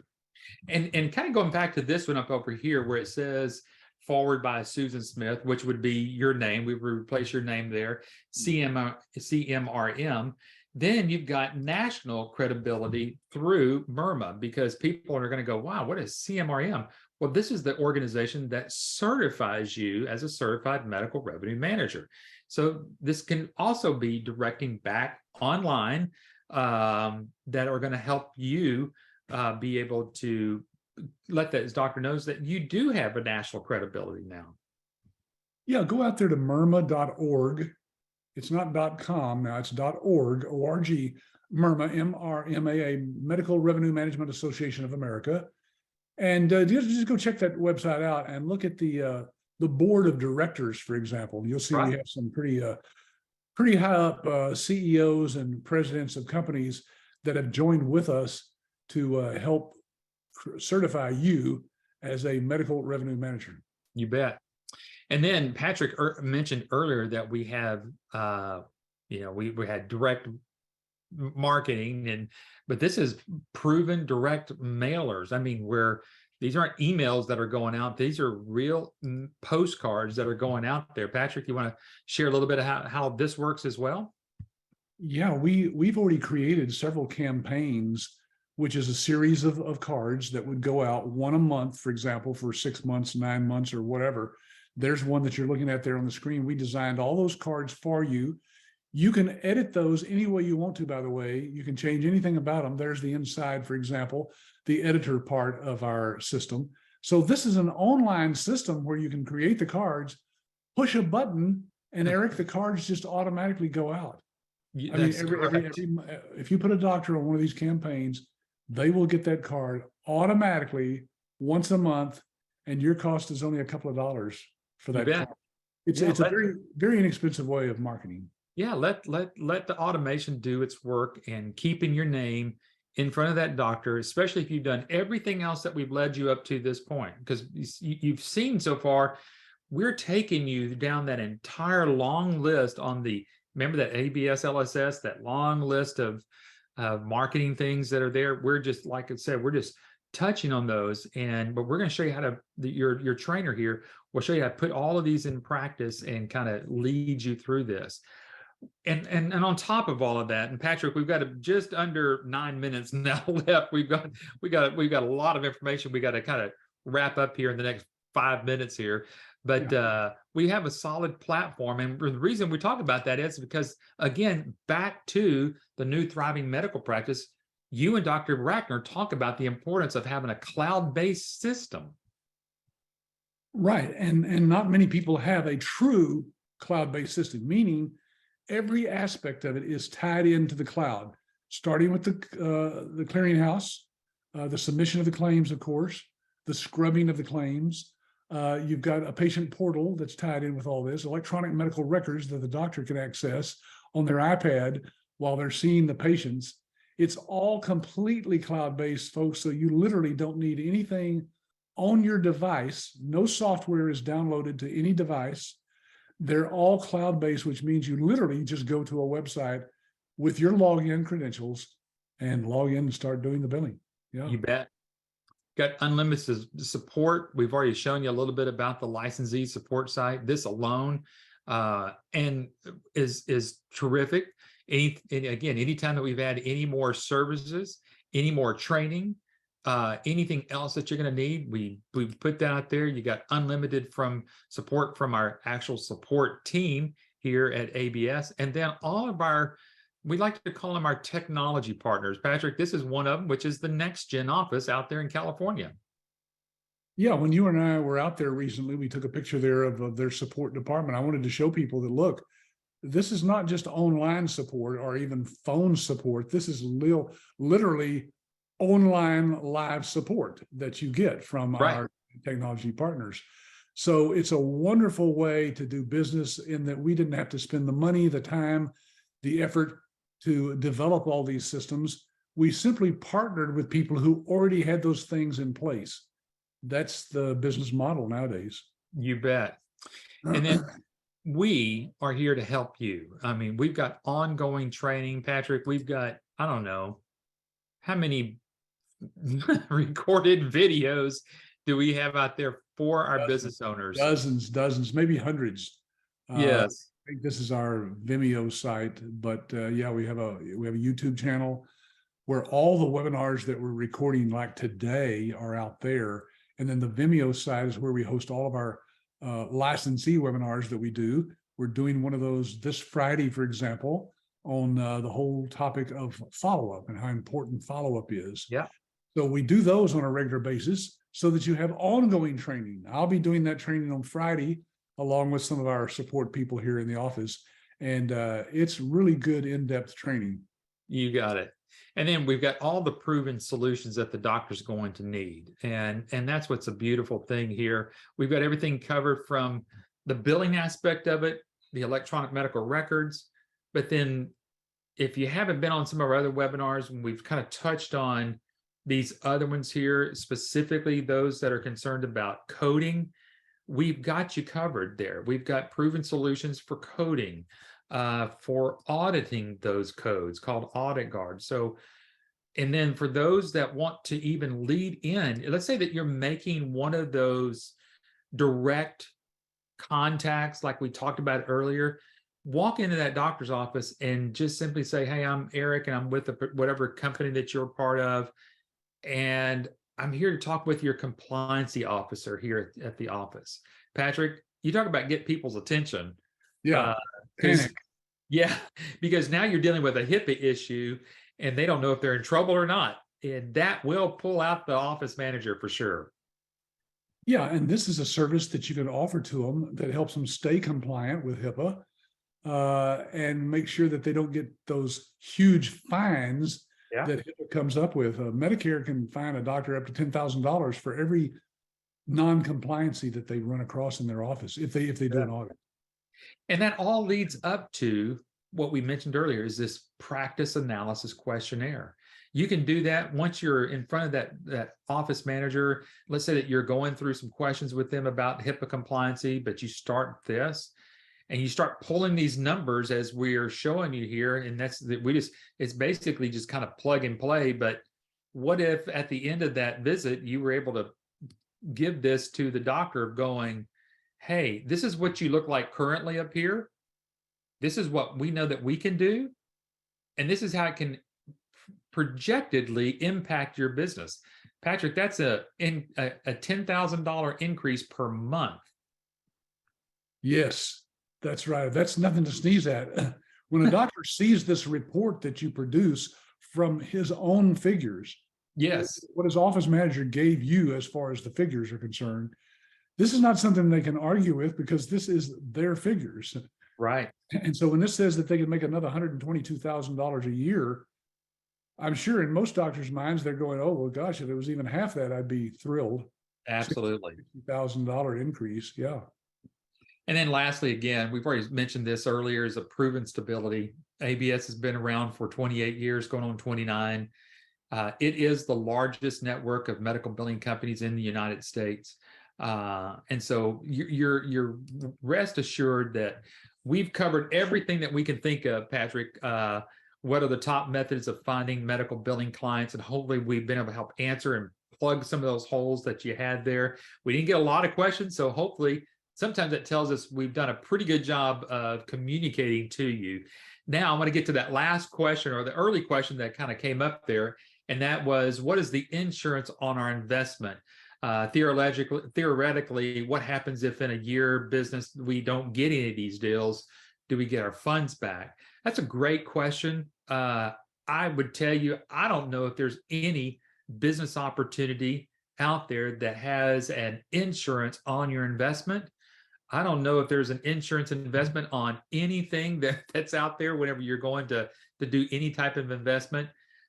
And kind of going back to this one up over here where it says forward by Susan Smith, which would be your name. We would replace your name there, CMRM. Then you've got national credibility through MIRMA, because people are going to go, wow, what is CMRM? Well, this is the organization that certifies you as a certified medical revenue manager. So this can also be directing back online that are going to help you be able to let that doctor knows that you do have a national credibility now. Yeah, go out there to MIRMA.org. It's not .com now, it's .org, O-R-G, MIRMA, M-R-M-A, Medical Revenue Management Association of America. And just go check that website out and look at the board of directors, for example. You'll see we have some pretty high up CEOs and presidents of companies that have joined with us to help certify you as a medical revenue manager. You bet. And then Patrick mentioned earlier that we have, we had direct marketing, but this is proven direct mailers. I mean, where these aren't emails that are going out; these are real postcards that are going out there. Patrick, you want to share a little bit of how this works as well? Yeah, we've already created several campaigns, which is a series of cards that would go out one a month, for example, for 6 months, 9 months, or whatever. There's one that you're looking at there on the screen. We designed all those cards for you. You can edit those any way you want to, by the way. You can change anything about them. There's the inside, for example, the editor part of our system. So this is an online system where you can create the cards, push a button, and Eric, the cards just automatically go out. I mean, if you put a doctor on one of these campaigns, they will get that card automatically once a month, and your cost is only a couple of dollars for that card. It's a very, very inexpensive way of marketing. Yeah, let the automation do its work, and keeping your name in front of that doctor, especially if you've done everything else that we've led you up to this point, because you've seen so far, we're taking you down that entire long list on remember that ABS LSS, that long list of marketing things that are there. We're just, like I said, we're just touching on those, but we're going to show you how to, your trainer here will show you how to put all of these in practice and kind of lead you through this. And on top of all of that, and Patrick, we've got just under 9 minutes now left. We've got a lot of information we got to kind of wrap up here in the next 5 minutes here. But we have a solid platform, and the reason we talk about that is because, again, back to the new thriving medical practice, you and Dr. Rackner talk about the importance of having a cloud-based system. Right, and not many people have a true cloud-based system, meaning every aspect of it is tied into the cloud, starting with the clearinghouse, the submission of the claims, of course, the scrubbing of the claims, You've got a patient portal that's tied in with all this, electronic medical records that the doctor can access on their iPad while they're seeing the patients. It's all completely cloud-based, folks. So you literally don't need anything on your device. No software is downloaded to any device. They're all cloud-based, which means you literally just go to a website with your login credentials and log in and start doing the billing. Yeah. You bet. Got unlimited support. We've already shown you a little bit about the licensee support site. This alone and is terrific. And again, anytime that we've had any more services, any more training, anything else that you're going to need, we put that out there. You got unlimited from support from our actual support team here at ABS, and then all of our, we like to call them our technology partners. Patrick, this is one of them, which is the Next Gen office out there in California. Yeah, when you and I were out there recently, we took a picture there of their support department. I wanted to show people that, look, this is not just online support or even phone support. This is literally online live support that you get from our technology partners. So it's a wonderful way to do business in that we didn't have to spend the money, the time, the effort to develop all these systems. We simply partnered with people who already had those things in place. That's the business model nowadays. You bet. And then we are here to help you. I mean, we've got ongoing training, Patrick. We've got, I don't know, how many recorded videos do we have out there for our business owners? Dozens, maybe hundreds. Yes. I think this is our Vimeo site, but yeah, we have a YouTube channel where all the webinars that we're recording like today are out there. And then the Vimeo site is where we host all of our licensee webinars that we do. We're doing one of those this Friday, for example, on the whole topic of follow-up and how important follow-up is. Yeah. So we do those on a regular basis so that you have ongoing training. I'll be doing that training on Friday, along with some of our support people here in the office. And it's really good in-depth training. You got it. And then we've got all the proven solutions that the doctor's going to need. And that's what's a beautiful thing here. We've got everything covered from the billing aspect of it, the electronic medical records. But then if you haven't been on some of our other webinars, and we've kind of touched on these other ones here, specifically those that are concerned about coding, we've got you covered there. We've got proven solutions for coding, for auditing those codes called Audit Guard. So, and then for those that want to even lead in, let's say that you're making one of those direct contacts like we talked about earlier, walk into that doctor's office and just simply say, hey, I'm Eric and I'm with whatever company that you're part of. And I'm here to talk with your compliancy officer here at the office. Patrick, you talk about get people's attention. Yeah. Yeah, because now you're dealing with a HIPAA issue and they don't know if they're in trouble or not. And that will pull out the office manager for sure. Yeah, and this is a service that you can offer to them that helps them stay compliant with HIPAA and make sure that they don't get those huge fines that HIPAA comes up with. Medicare can fine a doctor up to $10,000 for every non-compliancy that they run across in their office if they do an audit. And that all leads up to what we mentioned earlier is this practice analysis questionnaire. You can do that once you're in front of that office manager. Let's say that you're going through some questions with them about HIPAA compliancy, but you start this and you start pulling these numbers as we're showing you here. And it's basically just kind of plug and play. But what if at the end of that visit, you were able to give this to the doctor going, hey, this is what you look like currently up here. This is what we know that we can do. And this is how it can projectedly impact your business. Patrick, that's a $10,000 increase per month. Yes, that's right. That's nothing to sneeze at. When a doctor sees this report that you produce from his own figures, yes, what his office manager gave you as far as the figures are concerned, this is not something they can argue with because this is their figures. Right. And so when this says that they can make another $122,000 a year, I'm sure in most doctors' minds, they're going, oh, well, gosh, if it was even half that, I'd be thrilled. Absolutely. $60,000 increase. Yeah. And then lastly, again, we've already mentioned this earlier, is a proven stability. ABS has been around for 28 years, going on 29. It is the largest network of medical billing companies in the United States. And so you're rest assured that we've covered everything that we can think of, Patrick. What are the top methods of finding medical billing clients? And hopefully we've been able to help answer and plug some of those holes that you had there. We didn't get a lot of questions, so hopefully sometimes that tells us we've done a pretty good job of communicating to you. Now I want to get to that last question, or the early question that kind of came up there. And that was, what is the insurance on our investment? Theoretically, what happens if in a year business we don't get any of these deals? Do we get our funds back? That's a great question. I would tell you, I don't know if there's any business opportunity out there that has an insurance on your investment. I don't know if there's an insurance investment on anything that's out there whenever you're going to do any type of investment.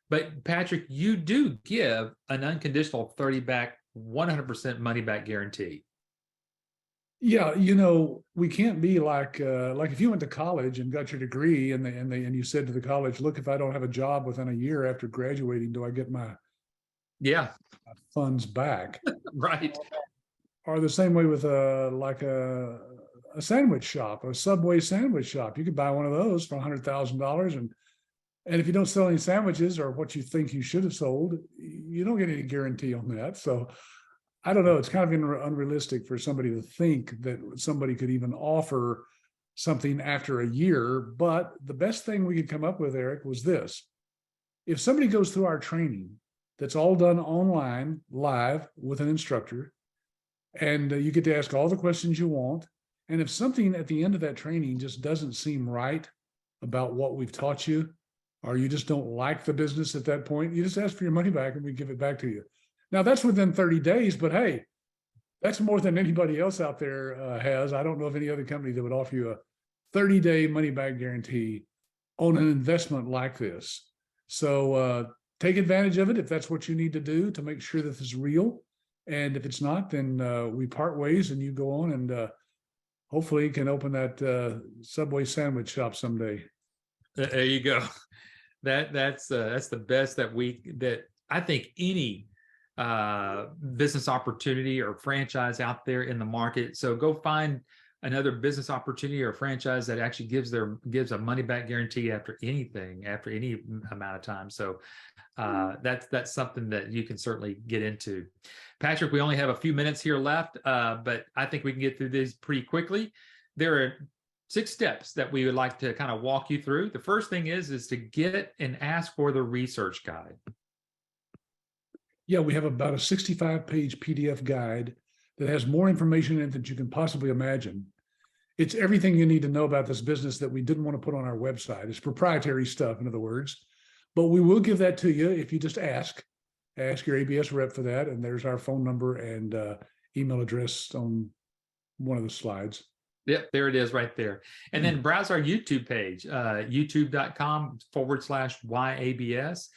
But Patrick, you do give an unconditional 30 back, 100% money back guarantee. Yeah, we can't be like if you went to college and got your degree and you said to the college, look, if I don't have a job within a year after graduating, do I get my funds back? Right. Or the same way with a sandwich shop, a Subway sandwich shop. You could buy one of those for $100,000, and if you don't sell any sandwiches or what you think you should have sold, you don't get any guarantee on that. So I don't know. It's kind of unrealistic for somebody to think that somebody could even offer something after a year. But the best thing we could come up with, Eric, was this. If somebody goes through our training, that's all done online, live with an instructor, and you get to ask all the questions you want. And if something at the end of that training just doesn't seem right about what we've taught you, or you just don't like the business at that point, you just ask for your money back and we give it back to you. Now, that's within 30 days, but hey, that's more than anybody else out there has. I don't know of any other company that would offer you a 30-day money back guarantee on an investment like this. So take advantage of it if that's what you need to do to make sure that this is real. And if it's not, then we part ways and you go on and hopefully can open that Subway sandwich shop someday. There you go. That's the best that I think any business opportunity or franchise out there in the market. So go find another business opportunity or franchise that actually gives a money back guarantee after any amount of time. So that's something that you can certainly get into. Patrick, we only have a few minutes here left, but I think we can get through these pretty quickly. There are 6 steps that we would like to kind of walk you through. The first thing is to get and ask for the research guide. Yeah, we have about a 65-page PDF guide that has more information in it than you can possibly imagine. It's everything you need to know about this business that we didn't want to put on our website. It's proprietary stuff, in other words. But we will give that to you if you just ask your ABS rep for that. And there's our phone number and email address on one of the slides. Yep, there it is right there. And then browse our YouTube page, youtube.com/YABS.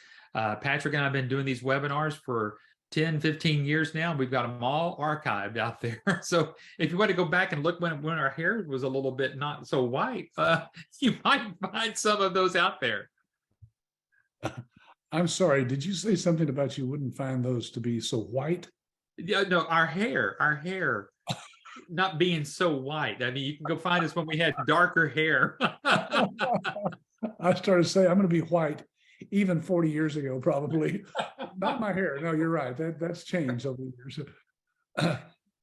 Patrick and I have been doing these webinars for 10, 15 years now. We've got them all archived out there. So if you want to go back and look when our hair was a little bit not so white, you might find some of those out there. I'm sorry, did you say something about you wouldn't find those to be so white? Yeah, no, our hair not being so white. I mean, you can go find us when we had darker hair. I started to say, I'm going to be white even 40 years ago, probably. Not my hair. No, you're right. That's changed over the years.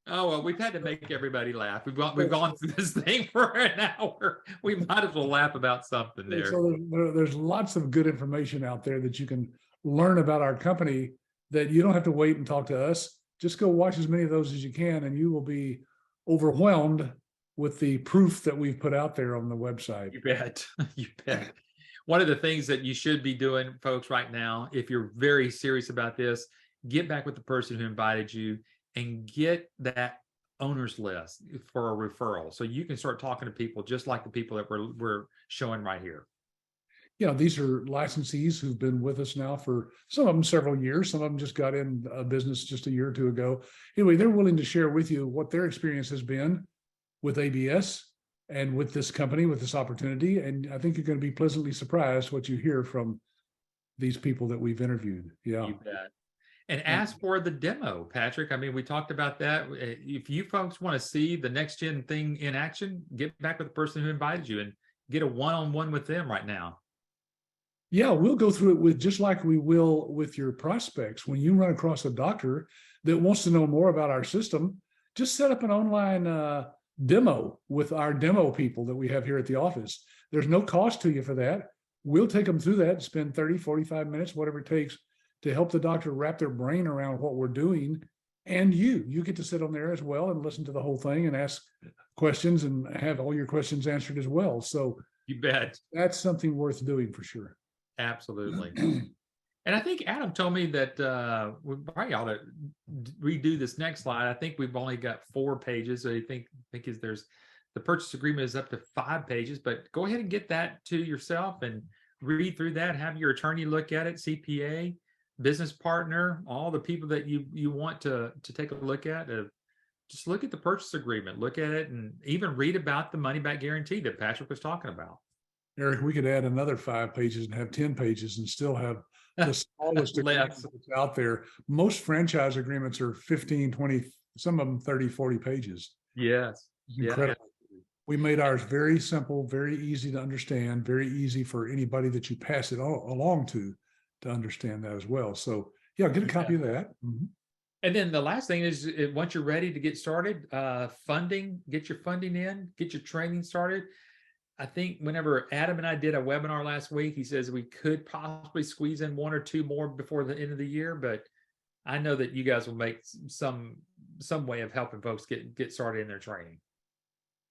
Oh, well, we've had to make everybody laugh. We've gone through this thing for an hour. We might as well laugh about something there. So there's lots of good information out there that you can learn about our company that you don't have to wait and talk to us. Just go watch as many of those as you can, and you will be overwhelmed with the proof that we've put out there on the website. You bet. You bet. One of the things that you should be doing, folks, right now, if you're very serious about this, get back with the person who invited you and get that owner's list for a referral. So you can start talking to people just like the people that we're showing right here. these are licensees who've been with us now for some of them several years. Some of them just got in a business just a year or two ago. Anyway, they're willing to share with you what their experience has been with ABS and with this company, with this opportunity. And I think you're going to be pleasantly surprised what you hear from these people that we've interviewed. Yeah. You bet. And ask for the demo, Patrick. I mean, we talked about that. If you folks want to see the next gen thing in action, get back with the person who invited you and get a one-on-one with them right now. Yeah, we'll go through it with just like we will with your prospects. When you run across a doctor that wants to know more about our system, just set up an online demo with our demo people that we have here at the office. There's no cost to you for that. We'll take them through that, spend 30, 45 minutes, whatever it takes to help the doctor wrap their brain around what we're doing. And you get to sit on there as well and listen to the whole thing and ask questions and have all your questions answered as well. So you bet. That's something worth doing for sure. Absolutely. And I think Adam told me that we probably ought to redo this next slide. I think we've only got 4 pages. So I think is there's the purchase agreement is up to 5 pages, but go ahead and get that to yourself and read through that. Have your attorney look at it, CPA, business partner, all the people that you want to take a look at. Just look at the purchase agreement, look at it, and even read about the money back guarantee that Patrick was talking about. Eric, we could add another 5 pages and have 10 pages and still have the smallest agreement that's out there. Most franchise agreements are 15, 20, some of them 30, 40 pages. Yes. Incredible. Yeah. We made ours very simple, very easy to understand, very easy for anybody that you pass it along to understand that as well. So yeah, get a copy of that. Mm-hmm. And then the last thing is once you're ready to get started, funding, get your funding in, get your training started. I think whenever Adam and I did a webinar last week, he says we could possibly squeeze in 1 or 2 more before the end of the year, but I know that you guys will make some way of helping folks get started in their training.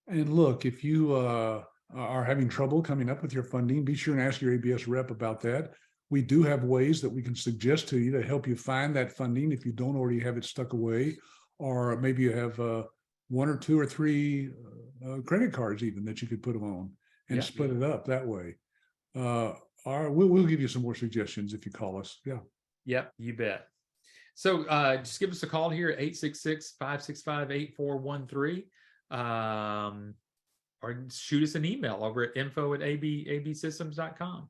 And look, if you are having trouble coming up with your funding, be sure and ask your ABS rep about that. We do have ways that we can suggest to you to help you find that funding if you don't already have it stuck away, or maybe you have 1 or 2 or 3 credit cards even that you could put them on and split it up that way. We'll give you some more suggestions if you call us. Yeah. Yep, you bet. So just give us a call here at 866-565-8413. Or shoot us an email over at info@absystems.com.